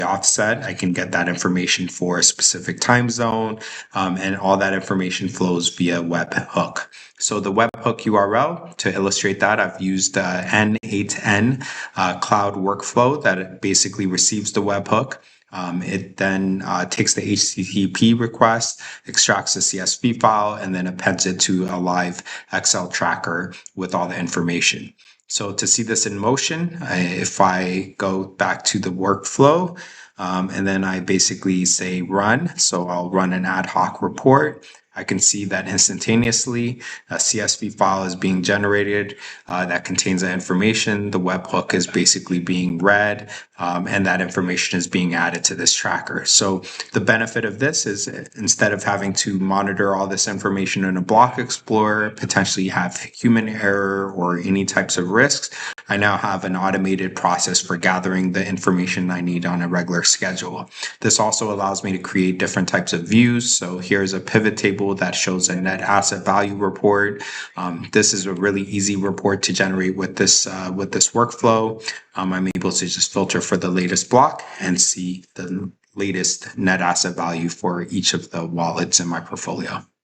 offset, I can get that information for a specific time zone, and all that information flows via webhook. So the webhook URL, to illustrate that, I've used n8n cloud workflow that basically receives the webhook. It then takes the HTTP request, extracts the CSV file, and then appends it to a live Excel tracker with all the information. So to see this in motion, if I go back to the workflow, and then I basically say run, so I'll run an ad hoc report. I can see that instantaneously a CSV file is being generated that contains the information. The webhook is basically being read, and that information is being added to this tracker. So the benefit of this is, instead of having to monitor all this information in a block explorer, potentially have human error or any types of risks, I now have an automated process for gathering the information I need on a regular schedule. This also allows me to create different types of views. So here's a pivot table that shows a net asset value report. This is a really easy report to generate with this workflow. I'm able to just filter for the latest block and see the latest net asset value for each of the wallets in my portfolio.